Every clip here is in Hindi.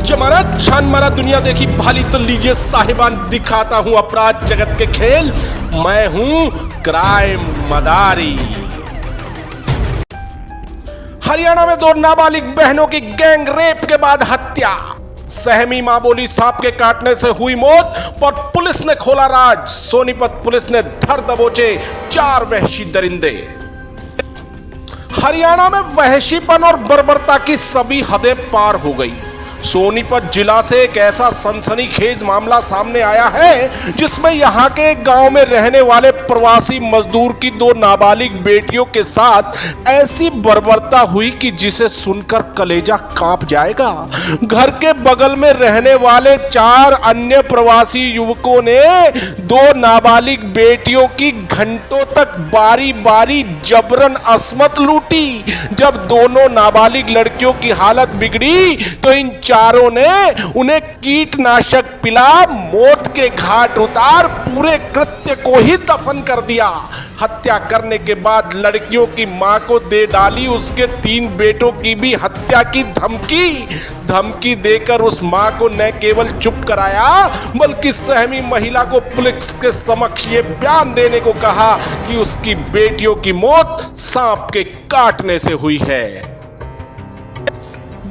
जमाना छान मारा दुनिया देखी भाली तो लीजिए साहिबान दिखाता हूं अपराध जगत के खेल। मैं हूं क्राइम मदारी। हरियाणा में 2 नाबालिग बहनों की गैंग रेप के बाद हत्या। सहमी मां बोली सांप के काटने से हुई मौत, पर पुलिस ने खोला राज। सोनीपत पुलिस ने धर दबोचे 4 वहशी दरिंदे। हरियाणा में वहशीपन और बर्बरता की सभी हदें पार हो गई। सोनीपत जिला से एक ऐसा सनसनीखेज मामला सामने आया है जिसमें यहां के गांव में रहने वाले प्रवासी मजदूर की 2 नाबालिग बेटियों के साथ ऐसी बर्बरता हुई कि जिसे सुनकर कलेजा कांप जाएगा। घर के बगल में रहने वाले 4 अन्य प्रवासी युवकों ने 2 नाबालिग बेटियों की घंटों तक बारी बारी जबरन अस्मत लूटी। जब दोनों नाबालिग लड़कियों की हालत बिगड़ी तो इन चारों ने उन्हें कीटनाशक पिला मौत के घाट उतार पूरे कृत्य को ही दफन कर दिया। हत्या करने के बाद लड़कियों की मां को दे डाली उसके 3 बेटों की भी हत्या की धमकी देकर उस मां को न केवल चुप कराया बल्कि सहमी महिला को पुलिस के समक्ष ये बयान देने को कहा कि उसकी बेटियों की मौत सांप के काटने से हुई है।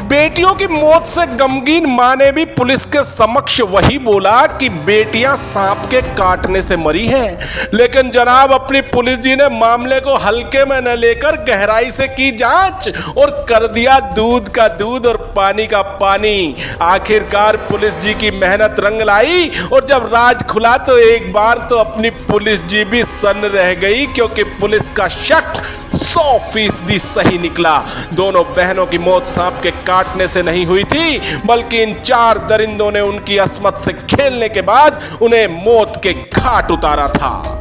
बेटियों की मौत से गमगीन मां ने भी पुलिस के समक्ष वही बोला कि बेटियां सांप के काटने से मरी हैं। लेकिन जनाब अपनी पुलिस जी ने मामले को हल्के में न लेकर गहराई से की जांच और कर दिया दूध का दूध और पानी का पानी। आखिरकार पुलिस जी की मेहनत रंग लाई और जब राज खुला तो एक बार तो अपनी पुलिस जी भी सन्न रह गई, क्योंकि पुलिस का शक 100% सही निकला। दोनों बहनों की मौत सांप के काटने से नहीं हुई थी, बल्कि इन 4 दरिंदों ने उनकी अस्मत से खेलने के बाद उन्हें मौत के घाट उतारा था।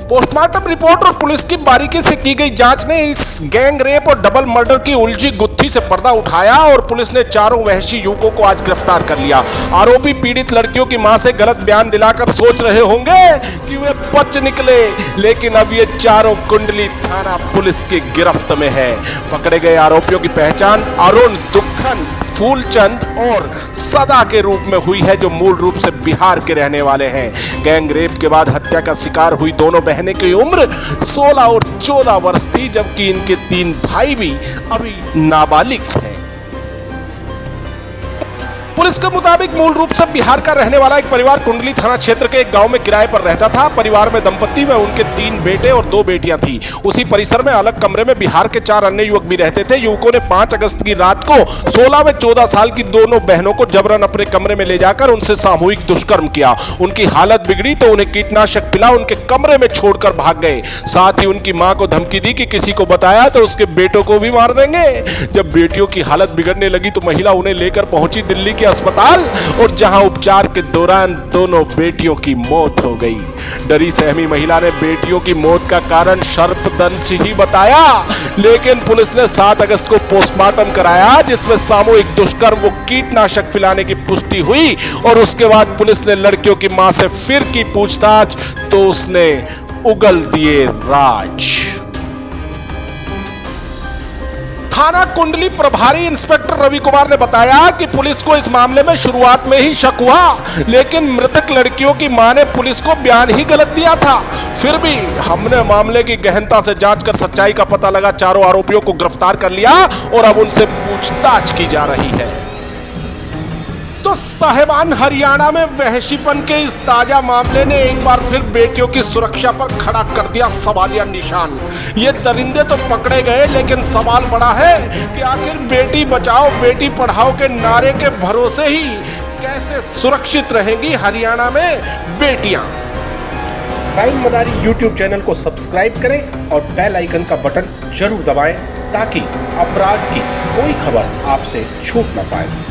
पोस्टमार्टम रिपोर्ट और पुलिस की बारीकी से की गई जांच ने इस गैंग रेप और डबल मर्डर की उलझी गुत्थी से पर्दा उठाया और पुलिस ने 4 वहशी युवकों को आज गिरफ्तार कर लिया। आरोपी पीड़ित लड़कियों की मां से गलत बयान दिलाकर सोच रहे होंगे कि वे बच निकले, लेकिन अब ये 4 कुंडली थाना पुलिस की गिरफ्त में है। पकड़े गए आरोपियों की पहचान अरुण, दुखन, फूलचंद और सदा के रूप में हुई है, जो मूल रूप से बिहार के रहने वाले हैं। गैंग रेप के बाद हत्या का शिकार हुई दोनों बहनें की उम्र 16 और 14 वर्ष थी, जबकि इनके 3 भाई भी अभी नाबालिग हैं। पुलिस के मुताबिक मूल रूप से बिहार का रहने वाला एक परिवार कुंडली थाना क्षेत्र के एक गांव में किराए पर रहता था। परिवार में दंपति व उनके 3 बेटे और 2 बेटियां थी। उसी परिसर में अलग कमरे में बिहार के 4 अन्य युवक भी रहते थे। युवकों ने 5 अगस्त की रात को 16 व 14 साल की दोनों बहनों को जबरन अपने कमरे में ले जाकर उनसे सामूहिक दुष्कर्म किया। उनकी हालत बिगड़ी तो उन्हें कीटनाशक पिला उनके कमरे में छोड़कर भाग गए। साथ ही उनकी मां को धमकी दी कि किसी को बताया तो उसके बेटों को भी मार देंगे। जब बेटियों की हालत बिगड़ने लगी तो महिला उन्हें लेकर पहुंची दिल्ली के अस्पताल, और जहां उपचार के दौरान दोनों बेटियों की मौत हो गई। डरी सहमी महिला ने बेटियों की मौत का कारण सर्पदंश ही बताया, लेकिन पुलिस ने 7 अगस्त को पोस्टमार्टम कराया जिसमें सामूहिक दुष्कर्म व कीटनाशक पिलाने की पुष्टि हुई। और उसके बाद पुलिस ने लड़कियों की मां से फिर की पूछताछ तो उसने उगल दिए राज। थाना कुंडली प्रभारी इंस्पेक्टर रवि कुमार ने बताया कि पुलिस को इस मामले में शुरुआत में ही शक हुआ, लेकिन मृतक लड़कियों की मां ने पुलिस को बयान ही गलत दिया था। फिर भी हमने मामले की गहनता से जांच कर सच्चाई का पता लगा 4 आरोपियों को गिरफ्तार कर लिया और अब उनसे पूछताछ की जा रही है। तो साहिबान, हरियाणा में वहशीपन के इस ताजा मामले ने एक बार फिर बेटियों की सुरक्षा पर खड़ा कर दिया सवालिया निशान। ये दरिंदे तो पकड़े गए, लेकिन सवाल बड़ा है कि आखिर बेटी बचाओ बेटी पढ़ाओ के नारे के भरोसे ही कैसे सुरक्षित रहेंगी हरियाणा में बेटियां। क्राइम मदारी YouTube चैनल को सब्सक्राइब करें और बेल आइकन का बटन जरूर दबाएं ताकि अपराध की कोई खबर आपसे छूट ना पाए।